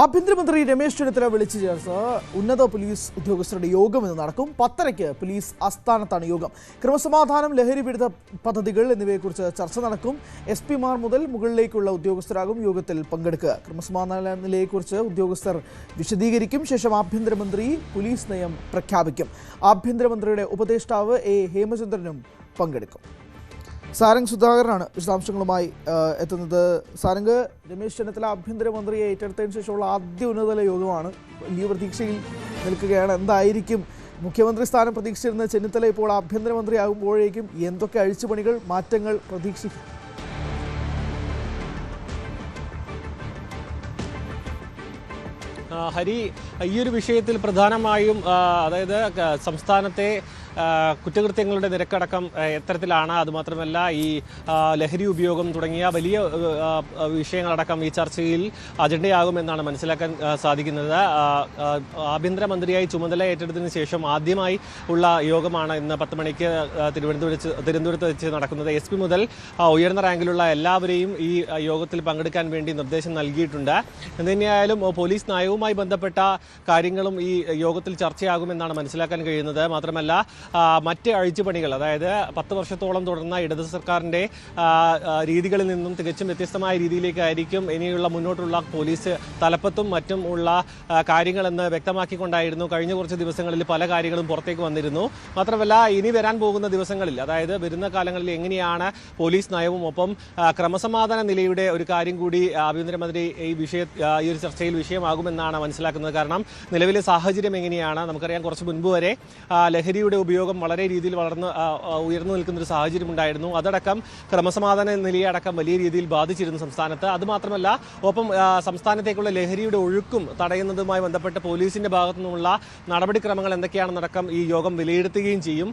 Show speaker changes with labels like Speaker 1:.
Speaker 1: ആഭ്യന്തരമന്ത്രി രമേശ് ചെന്നിത്തല വിളിച്ചു ചേർത്ത് ഉന്നത പോലീസ് ഉദ്യോഗസ്ഥരുടെ യോഗം ഇന്ന് നടക്കും. 10:30 പോലീസ് ആസ്ഥാനത്താണ് യോഗം. ക്രമസമാധാനം, ലഹരി വിരുദ്ധ പദ്ധതികൾ എന്നിവയെക്കുറിച്ച് ചർച്ച നടക്കും. SP-മാർ മുതൽ മുകളിലേക്കുള്ള ഉദ്യോഗസ്ഥരാകും യോഗത്തിൽ പങ്കെടുക്കുക. ക്രമസമാധാന നിലയെക്കുറിച്ച് ഉദ്യോഗസ്ഥർ വിശദീകരിക്കും. ശേഷം ആഭ്യന്തരമന്ത്രി പോലീസ് നയം പ്രഖ്യാപിക്കും. ആഭ്യന്തരമന്ത്രിയുടെ ഉപദേഷ്ടാവ് ഹേമചന്ദ്രനും പങ്കെടുക്കും. സാരംഗ് സുധാകരനാണ് വിശദാംശങ്ങളുമായി എത്തുന്നത്. സാരംഗ്, രമേശ് ചെന്നിത്തല ആഭ്യന്തരമന്ത്രിയെ ഏറ്റെടുത്തതിന് ശേഷമുള്ള ആദ്യ ഉന്നതതല യോഗമാണ്. വലിയ പ്രതീക്ഷയിൽ നിൽക്കുകയാണ്. എന്തായിരിക്കും മുഖ്യമന്ത്രി സ്ഥാനം പ്രതീക്ഷിച്ചിരുന്ന ചെന്നിത്തല ഇപ്പോൾ ആഭ്യന്തരമന്ത്രിയാകുമ്പോഴേക്കും എന്തൊക്കെ അഴിച്ചുപണികൾ, മാറ്റങ്ങൾ പ്രതീക്ഷിക്കും?
Speaker 2: ഹരി, ഈ ഒരു വിഷയത്തിൽ പ്രധാനമായും അതായത് സംസ്ഥാനത്തെ കുറ്റകൃത്യങ്ങളുടെ നിരക്കടക്കം എത്തരത്തിലാണ്, അതുമാത്രമല്ല ഈ ലഹരി ഉപയോഗം തുടങ്ങിയ വലിയ വിഷയങ്ങളടക്കം ഈ ചർച്ചയിൽ അജണ്ടയാകുമെന്നാണ് മനസ്സിലാക്കാൻ സാധിക്കുന്നത്. ആഭ്യന്തരമന്ത്രിയായി ചുമതല ഏറ്റെടുത്തതിന് ശേഷം ആദ്യമായി ഉള്ള യോഗമാണ് ഇന്ന് 10 മണിക്ക് തിരുവനന്തപുരത്ത് വെച്ച് നടക്കുന്നത്. SP മുതൽ ഉയർന്ന റാങ്കിലുള്ള എല്ലാവരെയും ഈ യോഗത്തിൽ പങ്കെടുക്കാൻ വേണ്ടി നിർദ്ദേശം നൽകിയിട്ടുണ്ട്. എന്തുതന്നെയായാലും പോലീസ് നയവുമായി ബന്ധപ്പെട്ട കാര്യങ്ങളും ഈ യോഗത്തിൽ ചർച്ചയാകുമെന്നാണ് മനസ്സിലാക്കാൻ കഴിയുന്നത്. മാത്രമല്ല മറ്റ് അഴിച്ചുപണികൾ, അതായത് 10 വർഷത്തോളം തുടർന്ന ഇടത് സർക്കാരിൻ്റെ രീതികളിൽ നിന്നും തികച്ചും വ്യത്യസ്തമായ രീതിയിലേക്കായിരിക്കും ഇനിയുള്ള മുന്നോട്ടുള്ള പോലീസ് തലപ്പത്തും മറ്റും ഉള്ള കാര്യങ്ങളെന്ന് വ്യക്തമാക്കിക്കൊണ്ടായിരുന്നു കഴിഞ്ഞ കുറച്ച് ദിവസങ്ങളിൽ പല കാര്യങ്ങളും പുറത്തേക്ക് വന്നിരുന്നു. മാത്രമല്ല ഇനി വരാൻ പോകുന്ന ദിവസങ്ങളിൽ, അതായത് വരുന്ന കാലങ്ങളിൽ എങ്ങനെയാണ് പോലീസ് നയവും ഒപ്പം ക്രമസമാധാന നിലയുടെ ഒരു കാര്യം കൂടി ആഭ്യന്തരമന്ത്രി ഈ ഒരു ചർച്ചയിൽ വിഷയമാകുമെന്നാണ് മനസ്സിലാക്കുന്നത്. കാരണം നിലവിലെ സാഹചര്യം എങ്ങനെയാണ്? നമുക്കറിയാം, കുറച്ച് മുൻപ് വരെ ലഹരിയുടെ ഉപയോഗം വളരെ രീതിയിൽ ഉയർന്നു നിൽക്കുന്നൊരു സാഹചര്യം ഉണ്ടായിരുന്നു. അതടക്കം ക്രമസമാധാന നിലയെ അടക്കം വലിയ രീതിയിൽ ബാധിച്ചിരുന്നു സംസ്ഥാനത്ത്. അതുമാത്രമല്ല ഒപ്പം സംസ്ഥാനത്തേക്കുള്ള ലഹരിയുടെ ഒഴുക്കും തടയുന്നതുമായി ബന്ധപ്പെട്ട് പോലീസിന്റെ ഭാഗത്തു നിന്നുള്ള നടപടിക്രമങ്ങൾ എന്തൊക്കെയാണെന്നടക്കം ഈ യോഗം വിലയിരുത്തുകയും ചെയ്യും.